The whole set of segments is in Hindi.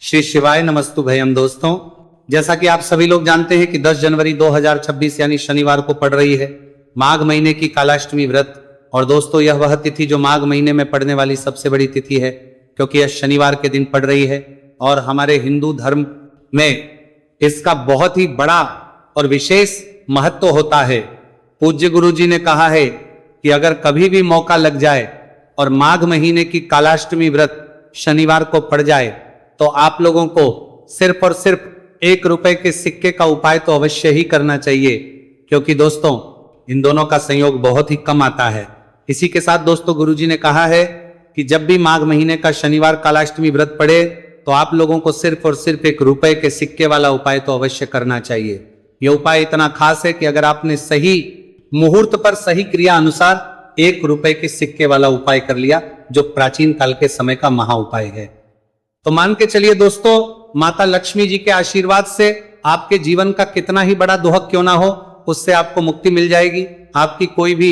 श्री शिवाय नमस्तु भयम। दोस्तों, जैसा कि आप सभी लोग जानते हैं कि 10 जनवरी 2026 यानी शनिवार को पड़ रही है माघ महीने की कालाष्टमी व्रत। और दोस्तों, यह वह तिथि जो माघ महीने में पड़ने वाली सबसे बड़ी तिथि है, क्योंकि यह शनिवार के दिन पड़ रही है। और हमारे हिंदू धर्म में इसका बहुत ही बड़ा और विशेष महत्व होता है। पूज्य गुरु जी ने कहा है कि अगर कभी भी मौका लग जाए और माघ महीने की कालाष्टमी व्रत शनिवार को पड़ जाए तो आप लोगों को सिर्फ और सिर्फ 1 रुपए के सिक्के का उपाय तो अवश्य ही करना चाहिए, क्योंकि दोस्तों इन दोनों का संयोग बहुत ही कम आता है। इसी के साथ दोस्तों, गुरुजी ने कहा है कि जब भी माघ महीने का शनिवार कालाष्टमी व्रत पड़े तो आप लोगों को सिर्फ और सिर्फ 1 रुपए के सिक्के वाला उपाय तो अवश्य करना चाहिए। यह उपाय इतना खास है कि अगर आपने सही मुहूर्त पर सही क्रिया अनुसार 1 रुपए के सिक्के वाला उपाय कर लिया, जो प्राचीन काल के समय का महा उपाय है, तो मान के चलिए दोस्तों, माता लक्ष्मी जी के आशीर्वाद से आपके जीवन का कितना ही बड़ा दुहक क्यों ना हो, उससे आपको मुक्ति मिल जाएगी। आपकी कोई भी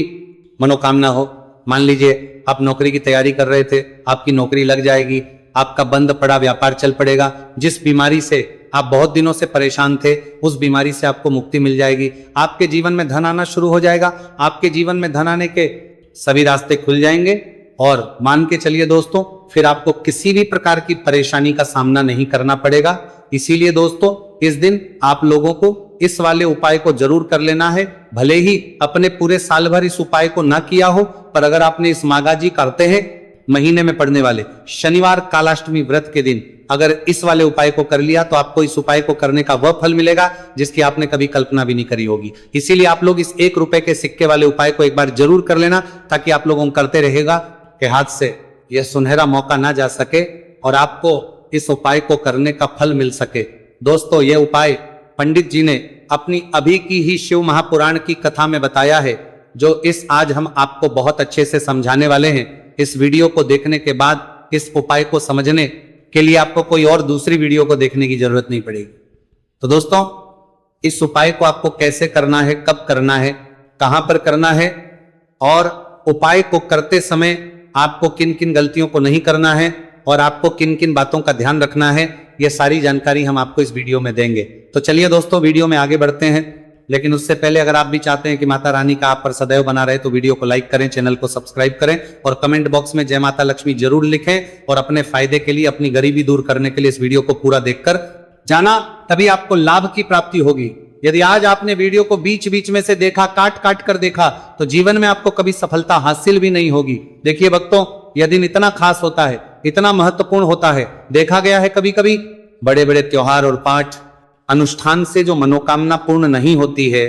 मनोकामना हो, मान लीजिए आप नौकरी की तैयारी कर रहे थे, आपकी नौकरी लग जाएगी, आपका बंद पड़ा व्यापार चल पड़ेगा, जिस बीमारी से आप बहुत दिनों से परेशान थे उस बीमारी से आपको मुक्ति मिल जाएगी, आपके जीवन में धन आना शुरू हो जाएगा, आपके जीवन में धन आने के सभी रास्ते खुल जाएंगे। और मान के चलिए दोस्तों, फिर आपको किसी भी प्रकार की परेशानी का सामना नहीं करना पड़ेगा। इसीलिए दोस्तों, इस दिन आप लोगों को इस वाले उपाय को जरूर कर लेना है। भले ही अपने पूरे साल भर इस उपाय को ना किया हो, पर अगर आपने इस माघाजी करते हैं महीने में पड़ने वाले शनिवार कालाष्टमी व्रत के दिन अगर इस वाले उपाय को कर लिया तो आपको इस उपाय को करने का वह फल मिलेगा जिसकी आपने कभी कल्पना भी नहीं करी होगी। इसीलिए आप लोग इस 1 रुपए के सिक्के वाले उपाय को एक बार जरूर कर लेना, ताकि आप लोगों को करते रहेगा के हाथ से यह सुनहरा मौका ना जा सके और आपको इस उपाय को करने का फल मिल सके। दोस्तों, यह उपाय पंडित जी ने अपनी अभी की ही शिव महापुराण की कथा में बताया है, जो इस आज हम आपको बहुत अच्छे से समझाने वाले हैं। इस वीडियो को देखने के बाद इस उपाय को समझने के लिए आपको कोई और दूसरी वीडियो को देखने की जरूरत नहीं पड़ेगी। तो दोस्तों, इस उपाय को आपको कैसे करना है, कब करना है, कहां पर करना है और उपाय को करते समय आपको किन किन गलतियों को नहीं करना है और आपको किन किन बातों का ध्यान रखना है, यह सारी जानकारी हम आपको इस वीडियो में देंगे। तो चलिए दोस्तों, वीडियो में आगे बढ़ते हैं। लेकिन उससे पहले अगर आप भी चाहते हैं कि माता रानी का आप पर सदैव बना रहे तो वीडियो को लाइक करें, चैनल को सब्सक्राइब करें और कमेंट बॉक्स में जय माता लक्ष्मी जरूर लिखें। और अपने फायदे के लिए, अपनी गरीबी दूर करने के लिए इस वीडियो को पूरा देखकर जाना, तभी आपको लाभ की प्राप्ति होगी। यदि आज आपने वीडियो को बीच बीच में से देखा, काट काट कर देखा, तो जीवन में आपको कभी सफलता हासिल भी नहीं होगी। देखिए भक्तों, यह दिन इतना खास होता है, इतना महत्वपूर्ण होता है। देखा गया है कभी कभी बड़े बड़े त्योहार और पाठ अनुष्ठान से जो मनोकामना पूर्ण नहीं होती है,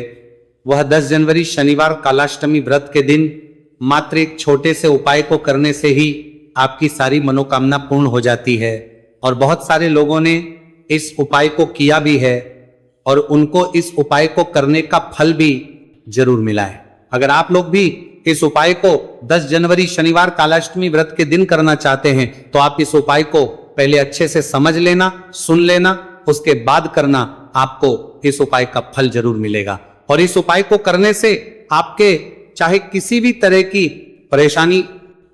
वह 10 जनवरी शनिवार कालाष्टमी व्रत के दिन मात्र एक छोटे से उपाय को करने से ही आपकी सारी मनोकामना पूर्ण हो जाती है। और बहुत सारे लोगों ने इस उपाय को किया भी है और उनको इस उपाय को करने का फल भी जरूर मिला है। अगर आप लोग भी इस उपाय को 10 जनवरी शनिवार कालाष्टमी व्रत के दिन करना चाहते हैं तो आप इस उपाय को पहले अच्छे से समझ लेना, सुन लेना, उसके बाद करना, आपको इस उपाय का फल जरूर मिलेगा। और इस उपाय को करने से आपके चाहे किसी भी तरह की परेशानी,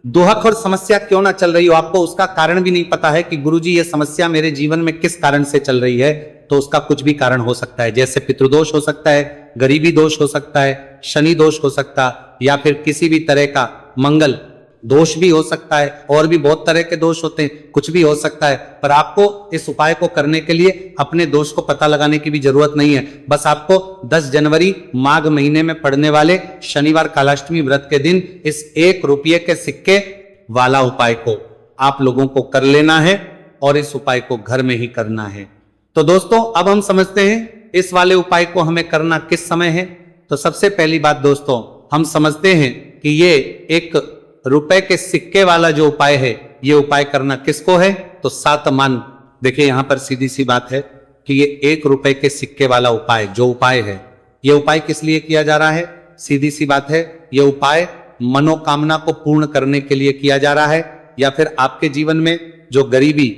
दुहक और समस्या क्यों ना चल रही हो, आपको उसका कारण भी नहीं पता है कि गुरुजी ये समस्या मेरे जीवन में किस कारण से चल रही है, तो उसका कुछ भी कारण हो सकता है। जैसे पितृदोष हो सकता है, गरीबी दोष हो सकता है, शनि दोष हो सकता है, या फिर किसी भी तरह का मंगल दोष भी हो सकता है, और भी बहुत तरह के दोष होते हैं, कुछ भी हो सकता है। पर आपको इस उपाय को करने के लिए अपने दोष को पता लगाने की भी जरूरत नहीं है। बस आपको 10 जनवरी माघ महीने में पड़ने वाले शनिवार कालाष्टमी व्रत के दिन इस 1 रुपये के सिक्के वाला उपाय को आप लोगों को कर लेना है और इस उपाय को घर में ही करना है। तो दोस्तों, अब हम समझते हैं इस वाले उपाय को हमें करना किस समय है। तो सबसे पहली बात दोस्तों, हम समझते हैं कि ये 1 रुपए के सिक्के वाला जो उपाय है, ये उपाय करना किसको है, तो सातमान। देखिए यहां पर सीधी सी बात है कि ये 1 रुपए के सिक्के वाला उपाय जो उपाय है, ये उपाय किस लिए किया जा रहा है, सीधी सी बात है, ये उपाय मनोकामना को पूर्ण करने के लिए किया जा रहा है, या फिर आपके जीवन में जो गरीबी,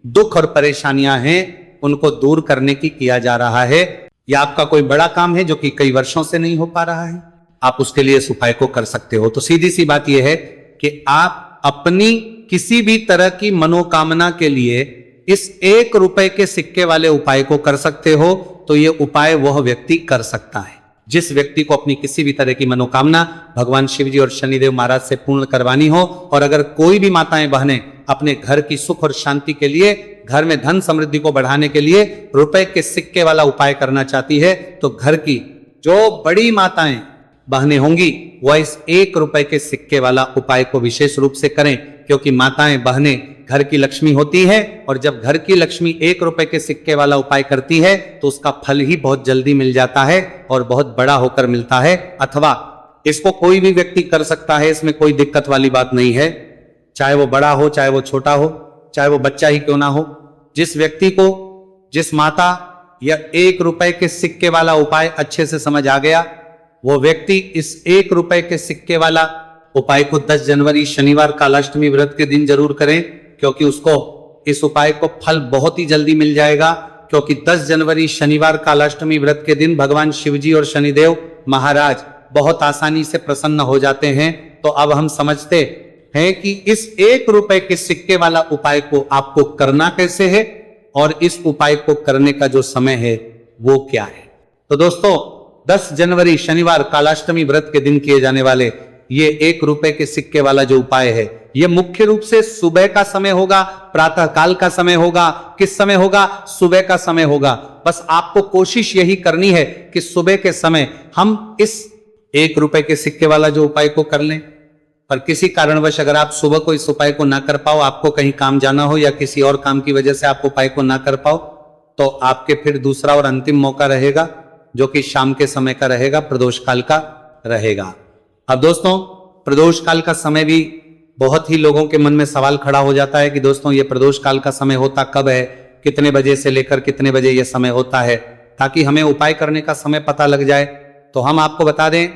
दुख और परेशानियां हैं उनको दूर करने की किया जा रहा है। या आपका कोई बड़ा काम है जो कि कई वर्षों से नहीं हो पा रहा है, आप उसके लिए इस उपाय को कर सकते हो। तो सीधी सी बात यह है कि आप अपनी किसी भी तरह की मनोकामना के लिए इस 1 रुपए के सिक्के वाले उपाय को कर सकते हो, तो ये उपाय वह व्यक्ति कर सकता है जिस व्यक्ति को अपनी किसी भी तरह की मनोकामना भगवान शिव जी और शनिदेव महाराज से पूर्ण करवानी हो। और अगर कोई भी माताएं बहनें अपने घर की सुख और शांति के लिए, घर में धन समृद्धि को बढ़ाने के लिए रुपए के सिक्के वाला उपाय करना चाहती है, तो घर की जो बड़ी माताएं बहनें होंगी वह इस 1 रुपए के सिक्के वाला उपाय को विशेष रूप से करें, क्योंकि माताएं बहनें घर की लक्ष्मी होती है। और जब घर की लक्ष्मी 1 रुपए के सिक्के वाला उपाय करती है तो उसका फल ही बहुत जल्दी मिल जाता है और बहुत बड़ा होकर मिलता है। अथवा इसको कोई भी व्यक्ति कर सकता है, इसमें कोई दिक्कत वाली बात नहीं है, चाहे वो बड़ा हो, चाहे वो छोटा हो, चाहे वो बच्चा ही क्यों ना हो। जिस व्यक्ति को, जिस माता या 1 रुपए के सिक्के वाला उपाय अच्छे से समझ आ गया, वो व्यक्ति इस 1 रुपए के सिक्के वाला उपाय को 10 जनवरी शनिवार कालाष्टमी व्रत के दिन जरूर करें, क्योंकि उसको इस उपाय को फल बहुत ही जल्दी मिल जाएगा। क्योंकि 10 जनवरी शनिवार कालाष्टमी व्रत के दिन भगवान शिवजी और शनिदेव महाराज बहुत आसानी से प्रसन्न हो जाते हैं। तो अब हम समझते हैं कि इस 1 रुपए के सिक्के वाला उपाय को आपको करना कैसे है और इस उपाय को करने का जो समय है वो क्या है। तो दोस्तों, 10 जनवरी शनिवार कालाष्टमी व्रत के दिन किए जाने वाले ये 1 रुपए के सिक्के वाला जो उपाय है, ये मुख्य रूप से सुबह का समय होगा, प्रातः काल का समय होगा। किस समय होगा? सुबह का समय होगा। बस आपको कोशिश यही करनी है कि सुबह के समय हम इस 1 रुपए के सिक्के वाला जो उपाय को कर लें। पर किसी कारणवश अगर आप सुबह को इस उपाय को ना कर पाओ, आपको कहीं काम जाना हो या किसी और काम की वजह से आप उपाय को ना कर पाओ, तो आपके फिर दूसरा और अंतिम मौका रहेगा, जो कि शाम के समय का रहेगा, प्रदोष काल का रहेगा। अब दोस्तों, प्रदोष काल का समय भी बहुत ही लोगों के मन में सवाल खड़ा हो जाता है कि दोस्तों ये प्रदोष काल का समय होता कब है, कितने बजे से लेकर कितने बजे ये समय होता है, ताकि हमें उपाय करने का समय पता लग जाए। तो हम आपको बता दें,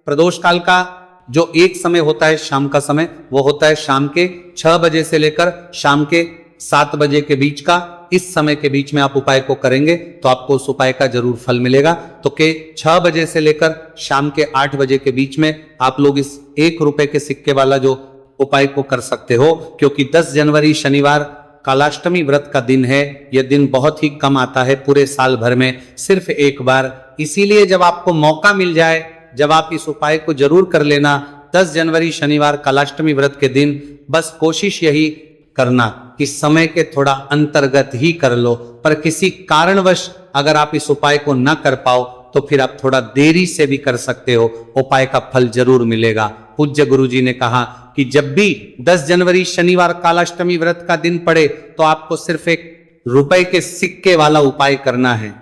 प्रदोष काल का जो एक समय होता है शाम का समय, वो होता है शाम के 6 बजे से लेकर शाम के 7 बजे के बीच का। इस समय के बीच में आप उपाय को करेंगे तो आपको उस उपाय का जरूर फल मिलेगा। तो के 6 बजे से लेकर शाम के 8 बजे के बीच में आप लोग इस 1 रुपए के सिक्के वाला जो उपाय को कर सकते हो, क्योंकि 10 जनवरी शनिवार कालाष्टमी व्रत का दिन है। यह दिन बहुत ही कम आता है पूरे साल भर में, सिर्फ एक बार। इसीलिए जब आपको मौका मिल जाए, जब आप इस उपाय को जरूर कर लेना 10 जनवरी शनिवार कालाष्टमी व्रत के दिन। बस कोशिश यही करना कि समय के थोड़ा अंतर्गत ही कर लो, पर किसी कारणवश अगर आप इस उपाय को न कर पाओ तो फिर आप थोड़ा देरी से भी कर सकते हो, उपाय का फल जरूर मिलेगा। पूज्य गुरुजी ने कहा कि जब भी 10 जनवरी शनिवार कालाष्टमी व्रत का दिन पड़े तो आपको सिर्फ 1 रुपए के सिक्के वाला उपाय करना है।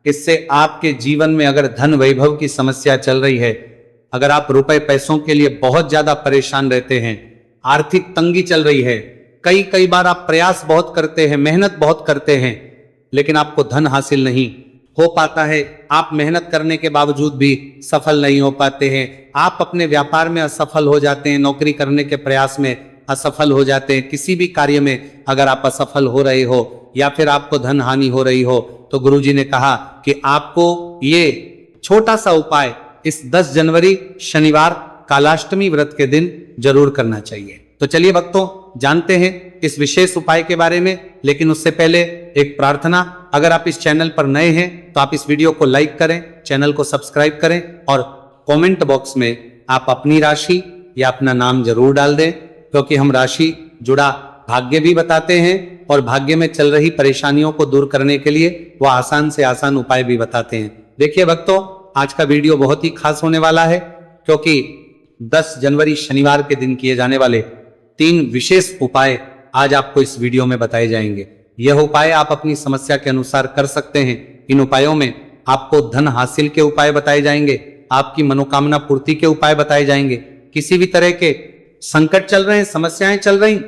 इससे आपके जीवन में अगर धन वैभव की समस्या चल रही है, अगर आप रुपए पैसों के लिए बहुत ज्यादा परेशान रहते हैं, आर्थिक तंगी चल रही है, कई बार आप प्रयास बहुत करते हैं, मेहनत बहुत करते हैं, लेकिन आपको धन हासिल नहीं हो पाता है, आप मेहनत करने के बावजूद भी सफल नहीं हो पाते हैं, आप अपने व्यापार में असफल हो जाते हैं, नौकरी करने के प्रयास में असफल हो जाते हैं, किसी भी कार्य में अगर आप असफल हो रहे हो या फिर आपको धन हानि हो रही हो, तो गुरुजी ने कहा कि आपको ये छोटा सा उपाय इस 10 जनवरी शनिवार कालाष्टमी व्रत के दिन जरूर करना चाहिए। तो चलिए भक्तों, जानते हैं इस विशेष उपाय के बारे में। लेकिन उससे पहले एक प्रार्थना, अगर आप इस चैनल पर नए हैं तो आप इस वीडियो को लाइक करें, चैनल को सब्सक्राइब करें और कमेंट बॉक्स में आप अपनी राशि या अपना नाम जरूर डाल दें, क्योंकि हम राशि जुड़ा भाग्य भी बताते हैं और भाग्य में चल रही परेशानियों को दूर करने के लिए वो आसान से आसान उपाय भी बताते हैं। देखिए भक्तों, आज का वीडियो बहुत ही खास होने वाला है, क्योंकि 10 जनवरी शनिवार के दिन किए जाने वाले 3 विशेष उपाय आज आपको इस वीडियो में बताए जाएंगे। यह उपाय आप अपनी समस्या के अनुसार कर सकते हैं। इन उपायों में आपको धन हासिल के उपाय बताए जाएंगे, आपकी मनोकामना पूर्ति के उपाय बताए जाएंगे, किसी भी तरह के संकट चल रहे हैं, समस्याएं चल रही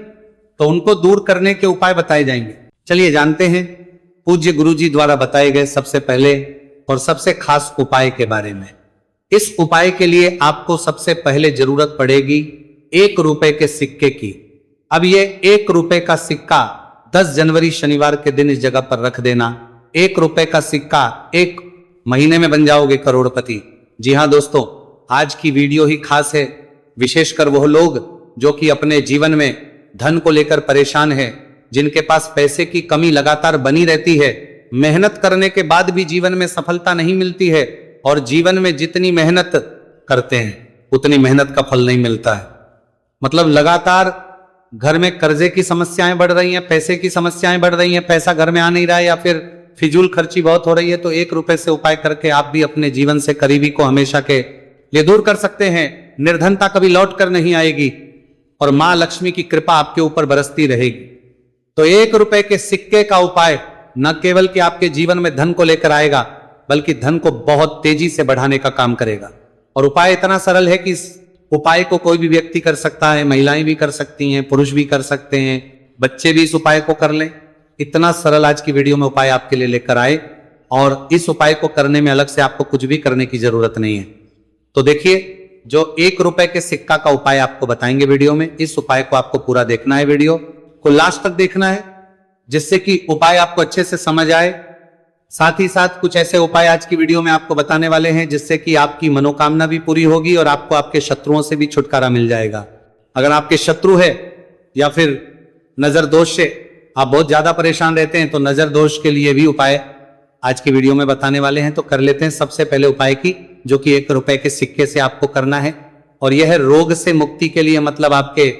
तो उनको दूर करने के उपाय बताए जाएंगे। चलिए जानते हैं पूज्य गुरुजी द्वारा बताए गए सबसे पहले और सबसे खास उपाय के बारे में। इस उपाय के लिए आपको सबसे पहले जरूरत पड़ेगी 1 रुपए के सिक्के की। अब ये 1 रुपए का सिक्का 10 जनवरी शनिवार के दिन इस जगह पर रख देना। 1 रुपए का सिक्का 1 महीने में बन जाओगे करोड़पति। जी हाँ दोस्तों, आज की वीडियो ही खास है, विशेषकर वह लोग जो कि अपने जीवन में धन को लेकर परेशान है, जिनके पास पैसे की कमी लगातार बनी रहती है, मेहनत करने के बाद भी जीवन में सफलता नहीं मिलती है, और जीवन में जितनी मेहनत करते हैं उतनी मेहनत का फल नहीं मिलता है। मतलब लगातार घर में कर्जे की समस्याएं बढ़ रही हैं, पैसे की समस्याएं बढ़ रही हैं, पैसा घर में आ नहीं रहा है, या फिर फिजूल खर्ची बहुत हो रही है, तो 1 रुपए से उपाय करके आप भी अपने जीवन से करीबी को हमेशा के लिए दूर कर सकते हैं। निर्धनता कभी लौट कर नहीं आएगी और मां लक्ष्मी की कृपा आपके ऊपर बरसती रहेगी। तो 1 रुपए के सिक्के का उपाय न केवल कि आपके जीवन में धन को लेकर आएगा, बल्कि धन को बहुत तेजी से बढ़ाने का काम करेगा। और उपाय इतना सरल है कि इस उपाय को कोई भी व्यक्ति कर सकता है, महिलाएं भी कर सकती हैं, पुरुष भी कर सकते हैं, बच्चे भी इस उपाय को कर लें। इतना सरल आज की वीडियो में उपाय आपके लिए लेकर आए, और इस उपाय को करने में अलग से आपको कुछ भी करने की जरूरत नहीं है। तो देखिए, जो 1 रुपए के सिक्का का उपाय आपको बताएंगे वीडियो में, इस उपाय को आपको पूरा देखना है, वीडियो को लास्ट तक देखना है, जिससे कि उपाय आपको अच्छे से समझ आए। साथ ही साथ कुछ ऐसे उपाय आज की वीडियो में आपको बताने वाले हैं जिससे कि आपकी मनोकामना भी पूरी होगी और आपको आपके शत्रुओं से भी छुटकारा मिल जाएगा। अगर आपके शत्रु है या फिर नजर दोष से आप बहुत ज्यादा परेशान रहते हैं, तो नजर दोष के लिए भी उपाय आज की वीडियो में बताने वाले हैं। तो कर लेते हैं सबसे पहले उपाय की, जो कि 1 रुपए के सिक्के से आपको करना है, और यह है रोग से मुक्ति के लिए। मतलब आपके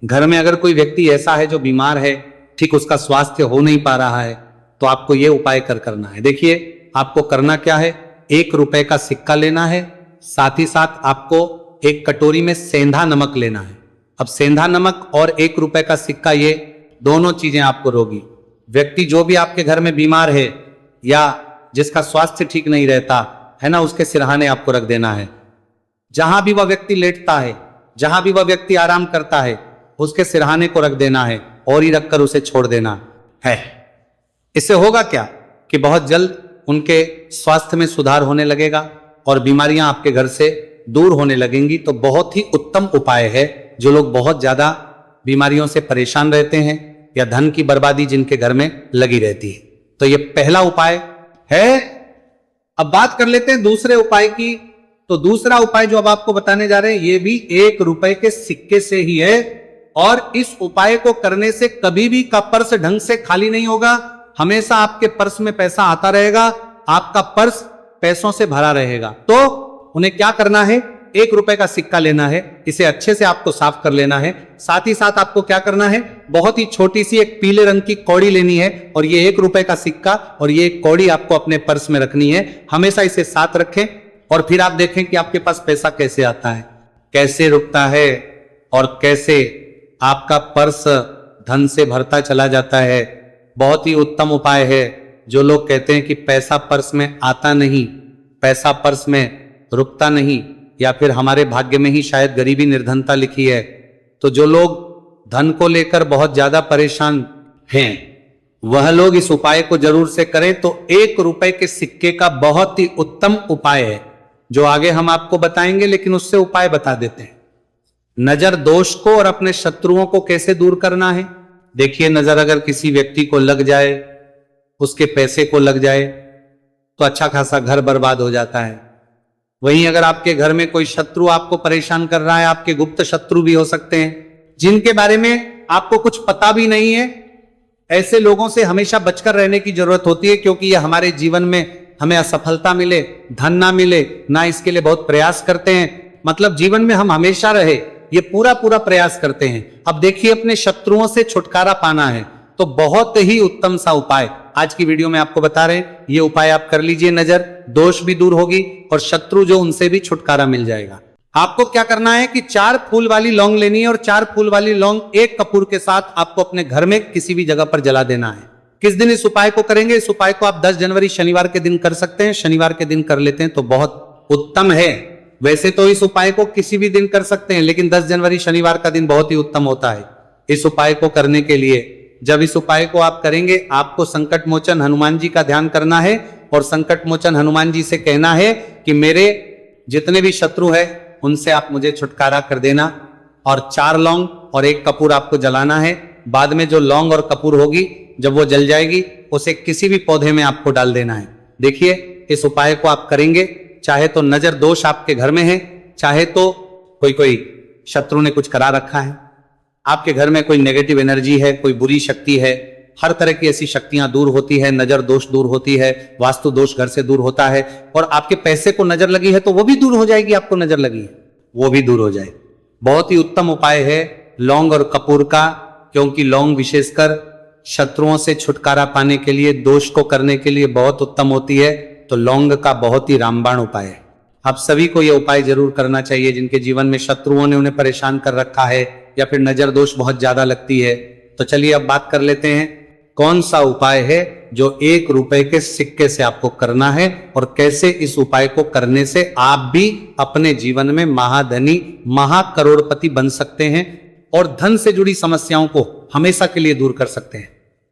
घर में अगर कोई व्यक्ति ऐसा है जो बीमार है, ठीक उसका स्वास्थ्य हो नहीं पा रहा है, तो आपको यह उपाय करना है। देखिए, आपको करना क्या है, 1 रुपए का सिक्का लेना है, साथ ही साथ आपको एक कटोरी में सेंधा नमक लेना है। अब सेंधा नमक और 1 रुपए का सिक्का, ये दोनों चीजें आपको रोगी व्यक्ति, जो भी आपके घर में बीमार है या जिसका स्वास्थ्य ठीक नहीं रहता है ना, उसके सिरहाने आपको रख देना है। जहां भी वह व्यक्ति लेटता है, जहां भी वह व्यक्ति आराम करता है, उसके सिरहाने को रख देना है और ही रखकर उसे छोड़ देना है। इससे होगा क्या कि बहुत जल्द उनके स्वास्थ्य में सुधार होने लगेगा और बीमारियां आपके घर से दूर होने लगेंगी। तो बहुत ही उत्तम उपाय है। जो लोग बहुत ज्यादा बीमारियों से परेशान रहते हैं या धन की बर्बादी जिनके घर में लगी रहती है, तो ये पहला उपाय है। अब बात कर लेते हैं दूसरे उपाय की। तो दूसरा उपाय जो अब आपको बताने जा रहे हैं, ये भी 1 रुपए के सिक्के से ही है, और इस उपाय को करने से कभी भी का पर्स ढंग से खाली नहीं होगा। हमेशा आपके पर्स में पैसा आता रहेगा, आपका पर्स पैसों से भरा रहेगा। तो उन्हें क्या करना है, 1 रुपए का सिक्का लेना है, इसे अच्छे से आपको साफ कर लेना है। साथ ही साथ आपको क्या करना है, बहुत ही छोटी सी एक पीले रंग की कौड़ी लेनी है, और ये 1 रुपए का सिक्का और ये एक कौड़ी आपको अपने पर्स में रखनी है। हमेशा इसे साथ रखें, और फिर आप देखें कि आपके पास पैसा कैसे आता है, कैसे रुकता है, और कैसे आपका पर्स धन से भरता चला जाता है। बहुत ही उत्तम उपाय है। जो लोग कहते हैं कि पैसा पर्स में आता नहीं, पैसा पर्स में रुकता नहीं, या फिर हमारे भाग्य में ही शायद गरीबी निर्धनता लिखी है, तो जो लोग धन को लेकर बहुत ज्यादा परेशान हैं, वह लोग इस उपाय को जरूर से करें। तो 1 रुपए के सिक्के का बहुत ही उत्तम उपाय है, जो आगे हम आपको बताएंगे, लेकिन उससे उपाय बता देते हैं। नजर दोष को और अपने शत्रुओं को कैसे दूर करना है। देखिए, नजर अगर किसी व्यक्ति को लग जाए, उसके पैसे को लग जाए, तो अच्छा खासा घर बर्बाद हो जाता है। वहीं अगर आपके घर में कोई शत्रु आपको परेशान कर रहा है, आपके गुप्त शत्रु भी हो सकते हैं, जिनके बारे में आपको कुछ पता भी नहीं है, ऐसे लोगों से हमेशा बचकर रहने की जरूरत होती है, क्योंकि ये हमारे जीवन में हमें असफलता मिले, धन ना मिले, ना इसके लिए बहुत प्रयास करते हैं। मतलब जीवन में हम हमेशा रहे, ये पूरा प्रयास करते हैं। अब देखिए, अपने शत्रुओं से छुटकारा पाना है, तो बहुत ही उत्तम सा उपाय आज की वीडियो में आपको बता रहे हैं। ये उपाय आप कर लीजिए, नजर दोष भी दूर होगी और शत्रु जो उनसे भी छुटकारा मिल जाएगा। आपको क्या करना है कि 4 फूल वाली लौंग लेनी है, और 4 फूल वाली लौंग 1 कपूर के साथ आपको अपने घर में किसी भी जगह पर जला देना है। किस दिन इस उपाय को करेंगे? इस उपाय को आप 10 जनवरी शनिवार के दिन कर सकते हैं। शनिवार के दिन कर लेते हैं तो बहुत उत्तम है। वैसे तो इस उपाय को किसी भी दिन कर सकते हैं, लेकिन 10 जनवरी शनिवार का दिन बहुत ही उत्तम होता है इस उपाय को करने के लिए। जब इस उपाय को आप करेंगे, आपको संकट मोचन हनुमान जी का ध्यान करना है, और संकट मोचन हनुमान जी से कहना है कि मेरे जितने भी शत्रु है उनसे आप मुझे छुटकारा कर देना। और 4 लौंग और 1 कपूर आपको जलाना है। बाद में जो लौंग और कपूर होगी, जब वो जल जाएगी, उसे किसी भी पौधे में आपको डाल देना है। देखिए, इस उपाय को आप करेंगे, चाहे तो नजर दोष आपके घर में है, चाहे तो कोई शत्रु ने कुछ करा रखा है, आपके घर में कोई नेगेटिव एनर्जी है, कोई बुरी शक्ति है, हर तरह की ऐसी शक्तियां दूर होती है, नजर दोष दूर होती है, वास्तु दोष घर से दूर होता है, और आपके पैसे को नजर लगी है तो वो भी दूर हो जाएगी, आपको नजर लगी है वो भी दूर हो जाए। बहुत ही उत्तम उपाय है लौंग और कपूर का, क्योंकि लौंग विशेषकर शत्रुओं से छुटकारा पाने के लिए, दोष को करने के लिए बहुत उत्तम होती है। तो लौंग का बहुत ही रामबाण उपाय है। आप सभी को यह उपाय जरूर करना चाहिए जिनके जीवन में शत्रुओं ने उन्हें परेशान कर रखा है या फिर नजर दोष बहुत ज्यादा लगती है। तो चलिए अब बात कर लेते हैं कौन सा उपाय है जो 1 रुपए के सिक्के से आपको करना है, और कैसे इस उपाय को करने से आप भी अपने जीवन में महाधनी, महाकरोड़पति बन सकते हैं और धन से जुड़ी समस्याओं को हमेशा के लिए दूर कर सकते हैं।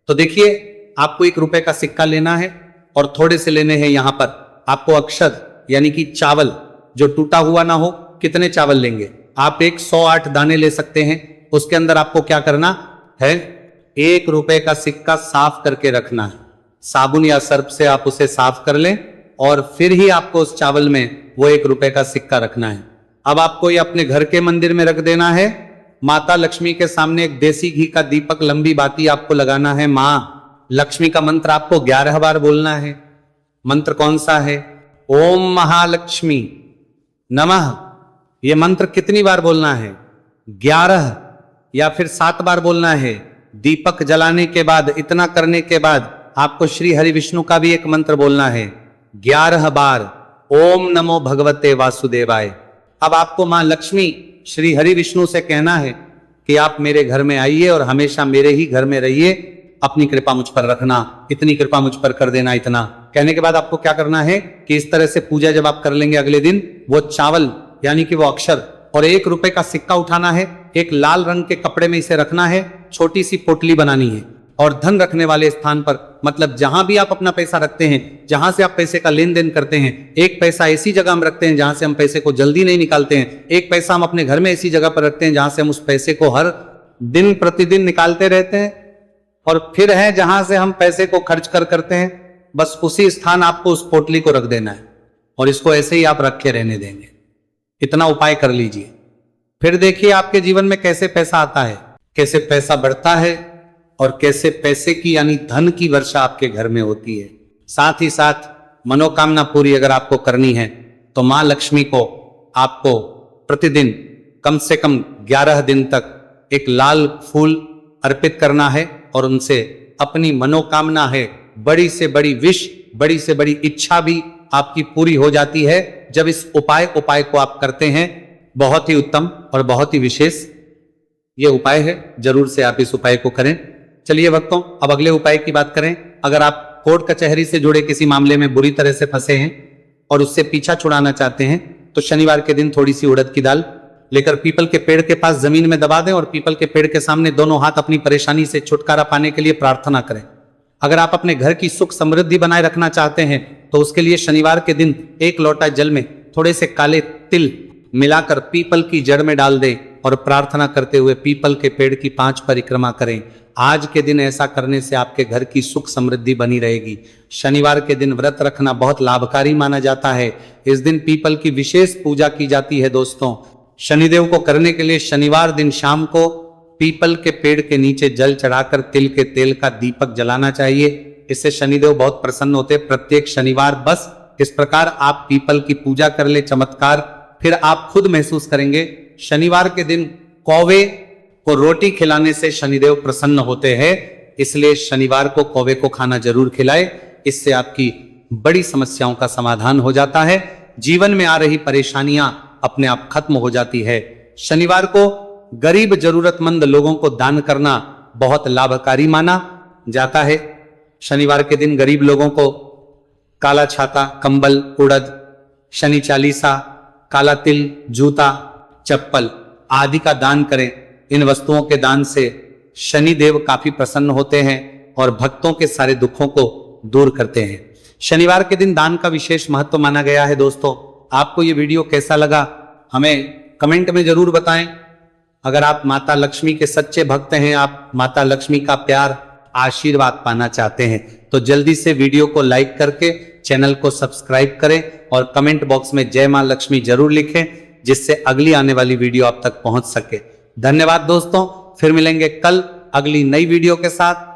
तो देखिए, आपको 1 रुपए का सिक्का लेना है और थोड़े से लेने हैं। यहां पर आपको अक्षत यानी कि चावल जो टूटा हुआ ना हो, कितने चावल लेंगे आप? 108 दाने ले सकते हैं। उसके अंदर आपको क्या करना है, 1 रुपए का सिक्का साफ करके रखना है। साबुन या सर्फ से आप उसे साफ कर लें और फिर ही आपको उस चावल में वो 1 रुपए का सिक्का रखना है। अब आपको ये अपने घर के मंदिर में रख देना है। माता लक्ष्मी के सामने एक देसी घी का दीपक, लंबी बाती आपको लगाना है। मां लक्ष्मी का मंत्र आपको 11 बार बोलना है। मंत्र कौन सा है? ओम महालक्ष्मी नमः। यह मंत्र कितनी बार बोलना है? 11 या फिर 7 बार बोलना है। दीपक जलाने के बाद, इतना करने के बाद आपको श्री हरि विष्णु का भी एक मंत्र बोलना है 11 बार, ओम नमो भगवते वासुदेवाय। अब आपको मां लक्ष्मी श्री हरि विष्णु से कहना है कि आप मेरे घर में आइए और हमेशा मेरे ही घर में रहिए, अपनी कृपा मुझ पर रखना, इतनी कृपा मुझ पर कर देना। इतना कहने के बाद आपको क्या करना है कि इस तरह से पूजा जब आप कर लेंगे, अगले दिन वो चावल यानी कि वो अक्षर और 1 रुपए का सिक्का उठाना है। एक लाल रंग के कपड़े में इसे रखना है। छोटी सी पोटली बनानी है और धन रखने वाले स्थान पर, मतलब जहां भी आप अपना पैसा रखते हैं, जहां से आप पैसे का लेन देन करते हैं, एक पैसा ऐसी जगह हम रखते हैं जहां से हम पैसे को जल्दी नहीं निकालते हैं। एक पैसा हम अपने घर में ऐसी जगह पर रखते हैं जहां से हम उस पैसे को हर दिन प्रतिदिन निकालते रहते हैं। और फिर है जहां से हम पैसे को खर्च करते हैं, बस उसी स्थान आपको उस पोटली को रख देना है और इसको ऐसे ही आप रखे रहने देंगे। इतना उपाय कर लीजिए। फिर देखिए आपके जीवन में कैसे पैसा आता है, कैसे पैसा बढ़ता है और कैसे पैसे की यानी धन की वर्षा आपके घर में होती है। साथ ही साथ मनोकामना पूरी अगर आपको करनी है तो मां लक्ष्मी को आपको प्रतिदिन कम से कम 11 दिन तक एक लाल फूल अर्पित करना है और उनसे अपनी मनोकामना है, बड़ी से बड़ी विश, बड़ी से बड़ी इच्छा भी आपकी पूरी हो जाती है जब इस उपाय को आप करते हैं। बहुत ही उत्तम और बहुत ही विशेष ये उपाय है, जरूर से आप इस उपाय को करें। चलिए भक्तों, अब अगले उपाय की बात करें। अगर आप कोर्ट कचहरी से जुड़े किसी मामले में बुरी तरह से फंसे हैं और उससे पीछा छुड़ाना चाहते हैं तो शनिवार के दिन थोड़ी सी उड़द की दाल लेकर पीपल के पेड़ के पास जमीन में दबा दें और पीपल के पेड़ के सामने दोनों हाथ अपनी परेशानी से छुटकारा पाने के लिए प्रार्थना करें। अगर आप अपने घर की सुख समृद्धि बनाए रखना चाहते हैं तो उसके लिए शनिवार के दिन 1 लोटा जल में थोड़े से काले तिल मिलाकर पीपल की जड़ में डाल दें और प्रार्थना करते हुए पीपल के पेड़ की 5 परिक्रमा करें। आज के दिन ऐसा करने से आपके घर की सुख समृद्धि बनी रहेगी। शनिवार के दिन व्रत रखना बहुत लाभकारी माना जाता है। इस दिन पीपल की विशेष पूजा की जाती है। दोस्तों, शनिदेव को करने के लिए शनिवार दिन शाम को पीपल के पेड़ के नीचे जल चढ़ाकर तिल के तेल का दीपक जलाना चाहिए। इससे शनिदेव बहुत प्रसन्न होते। प्रत्येक शनिवार बस इस प्रकार आप पीपल की पूजा कर ले, चमत्कार फिर आप खुद महसूस करेंगे। शनिवार के दिन कौवे को रोटी खिलाने से शनिदेव प्रसन्न होते हैं, इसलिए शनिवार को कौवे को खाना जरूर खिलाए। इससे आपकी बड़ी समस्याओं का समाधान हो जाता है। जीवन में आ रही परेशानियां अपने आप खत्म हो जाती है। शनिवार को गरीब जरूरतमंद लोगों को दान करना बहुत लाभकारी माना जाता है। शनिवार के दिन गरीब लोगों को काला छाता, कंबल, उड़द, शनि चालीसा, काला तिल, जूता, चप्पल आदि का दान करें। इन वस्तुओं के दान से शनिदेव काफी प्रसन्न होते हैं और भक्तों के सारे दुखों को दूर करते हैं। शनिवार के दिन दान का विशेष महत्व माना गया है। दोस्तों, आपको ये वीडियो कैसा लगा हमें कमेंट में जरूर बताएं। अगर आप माता लक्ष्मी के सच्चे भक्त हैं, आप माता लक्ष्मी का प्यार, आशीर्वाद पाना चाहते हैं तो जल्दी से वीडियो को लाइक करके चैनल को सब्सक्राइब करें और कमेंट बॉक्स में जय मां लक्ष्मी जरूर लिखें, जिससे अगली आने वाली वीडियो आप तक पहुंच सके। धन्यवाद दोस्तों। फिर मिलेंगे कल अगली नई वीडियो के साथ।